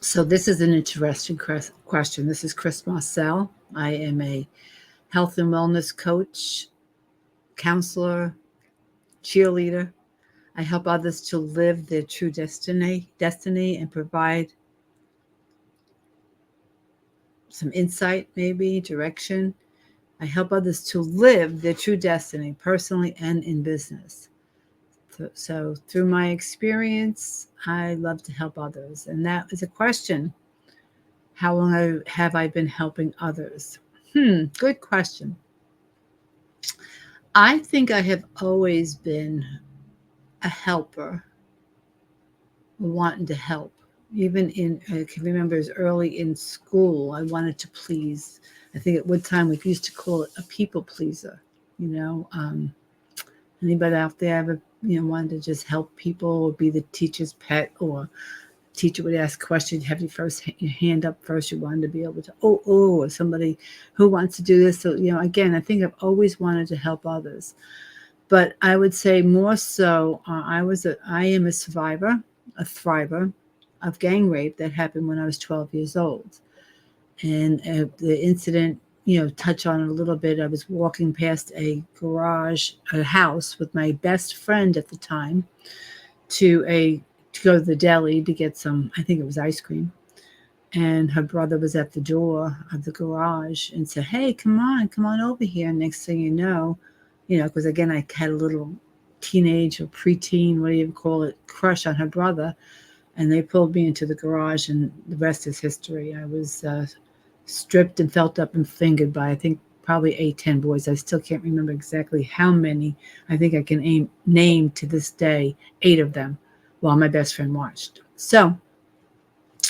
So this is an interesting question. This is Chris Marcel. I am a health and wellness coach, counselor, cheerleader. I help others to live their true destiny and provide some insight, maybe direction. I help others to live their true destiny personally and in business. So through my experience, I love to help others. And that is a question. How long have I been helping others? Good question. I think I have always been a helper, wanting to help. Even I can remember as early in school, I wanted to please. I think at one time we used to call it a people pleaser. You know, anybody out there ever wanted to just help people or be the teacher's pet, or teacher would ask a question, have your hand up first. You wanted to be able to, or somebody who wants to do this. So, again, I think I've always wanted to help others. But I would say more so, I am a survivor, a thriver of gang rape that happened when I was 12 years old. And the incident, touch on it a little bit. I was walking past a house with my best friend at the time to go to the deli to get some, I think it was ice cream. And her brother was at the door of the garage and said, "Hey, come on over here." And next thing because again, I had a little teenage or preteen, what do you call it, crush on her brother. And they pulled me into the garage, and the rest is history. I was stripped and felt up and fingered by, I think, probably 8, 10 boys. I still can't remember exactly how many. I think I can name to this day 8 of them while my best friend watched. So,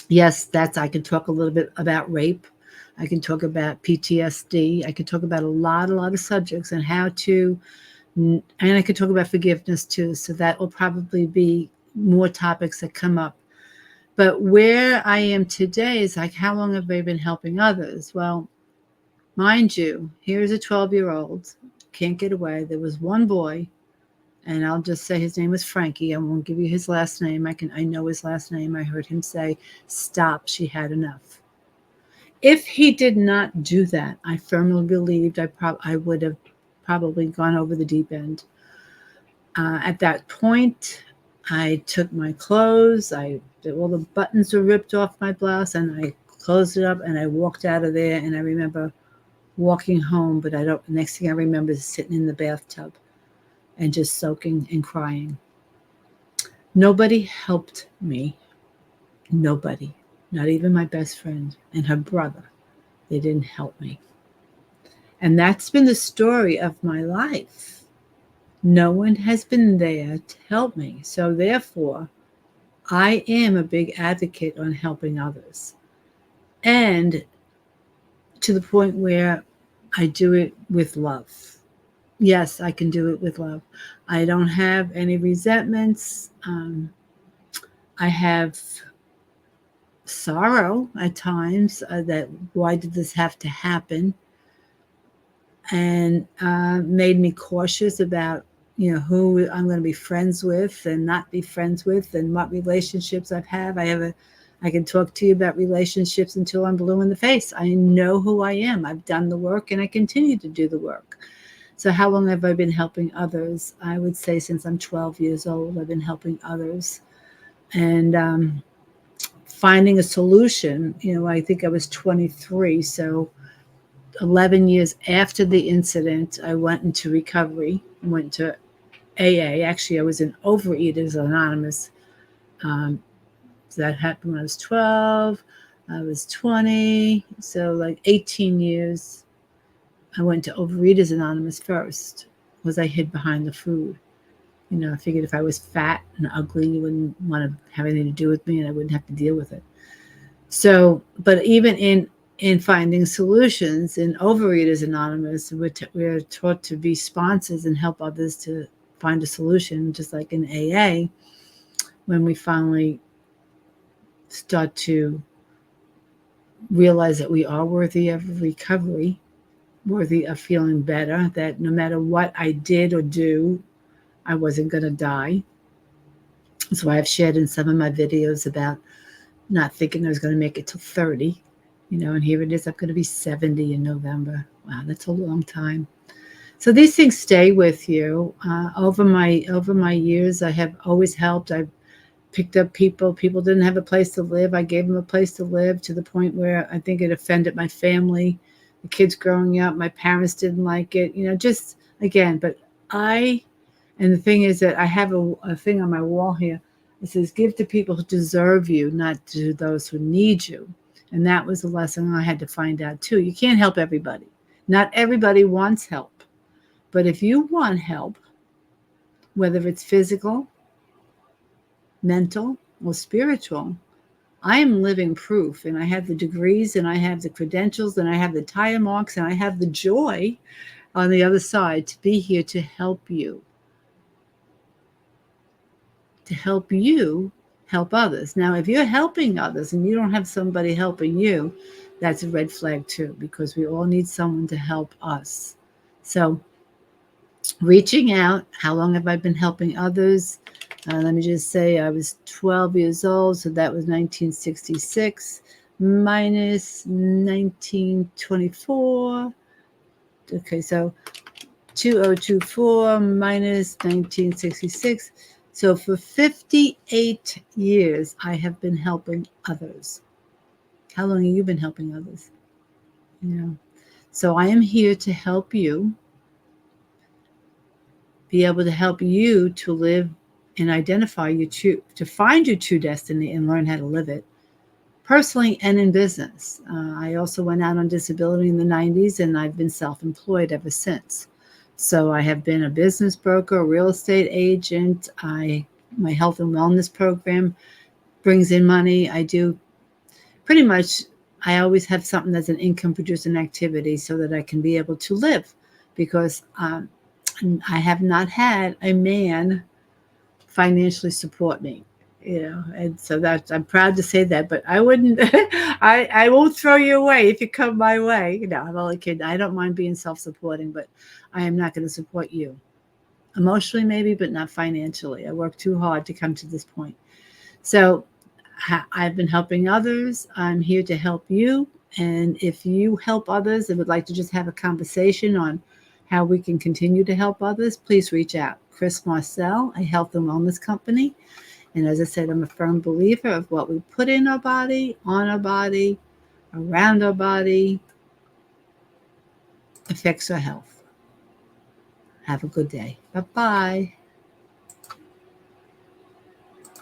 yes, I can talk a little bit about rape. I can talk about PTSD. I can talk about a lot of subjects and and I could talk about forgiveness too. So that will probably be more topics that come up. But where I am today is like, how long have I been helping others? Well, mind you, here's a 12-year-old, can't get away. There was one boy, and I'll just say his name was Frankie. I won't give you his last name. I know his last name. I heard him say, "Stop, she had enough." If he did not do that, I firmly believed I would have probably gone over the deep end. At that point, I took my clothes. All the buttons were ripped off my blouse, and I closed it up, and I walked out of there. And I remember walking home, but I don't. Next thing I remember is sitting in the bathtub and just soaking and crying. Nobody helped me. Nobody, not even my best friend and her brother. They didn't help me. And that's been the story of my life. No one has been there to help me. So, therefore, I am a big advocate on helping others. And to the point where I do it with love. Yes, I can do it with love. I don't have any resentments. I have sorrow at times that why did this have to happen, and made me cautious about who I'm going to be friends with and not be friends with, and what relationships I can talk to you about relationships until I'm blue in the face. I know who I am. I've done the work, and I continue to do the work. So how long have I been helping others? I would say since I'm 12 years old, I've been helping others. And finding a solution, I think I was 23. So 11 years after the incident, I went into recovery. I went to AA. Actually, I was in Overeaters Anonymous. Um, so that happened when I was 12. I was 20. So like 18 years. I went to Overeaters Anonymous first because I hid behind the food. I figured if I was fat and ugly, you wouldn't want to have anything to do with me, and I wouldn't have to deal with it. So, but even in finding solutions in Overeaters Anonymous, we're taught to be sponsors and help others to find a solution, just like in AA. When we finally start to realize that we are worthy of recovery, worthy of feeling better, that no matter what I did or do, I wasn't going to die. So I've shared in some of my videos about not thinking I was going to make it till 30, and here it is. I'm going to be 70 in November. Wow, that's a long time. So these things stay with you. Over my years, I have always helped. I've picked up people. People didn't have a place to live. I gave them a place to live, to the point where I think it offended my family, the kids growing up. My parents didn't like it. Just again. But and the thing is that I have a thing on my wall here. It says, "Give to people who deserve you, not to those who need you." And that was a lesson I had to find out too. You can't help everybody. Not everybody wants help. But if you want help, whether it's physical, mental, or spiritual, I am living proof. And I have the degrees, and I have the credentials, and I have the tire marks, and I have the joy on the other side to be here to help you. To help you help others. Now, if you're helping others and you don't have somebody helping you, that's a red flag too, because we all need someone to help us. So, reaching out, how long have I been helping others? Let me just say I was 12 years old, so that was 1966 minus 1924. Okay, so 2024 minus 1966. So for 58 years, I have been helping others. How long have you been helping others? So I am here to help you, be able to help you to live and identify to find your true destiny and learn how to live it, personally and in business. I also went out on disability in the 90s, and I've been self-employed ever since. So I have been a business broker, a real estate agent. My health and wellness program brings in money. I do pretty much, I always have something that's an income producing activity so that I can be able to live, because I have not had a man financially support me, and so I'm proud to say that. But I wouldn't, I won't throw you away if you come my way. I'm only kidding. I don't mind being self-supporting, but I am not going to support you emotionally, maybe, but not financially. I worked too hard to come to this point. So I've been helping others. I'm here to help you. And if you help others and would like to just have a conversation on how we can continue to help others, please reach out. Chris Marcel, a health and wellness company. And as I said, I'm a firm believer of what we put in our body, on our body, around our body, affects our health. Have a good day. Bye-bye.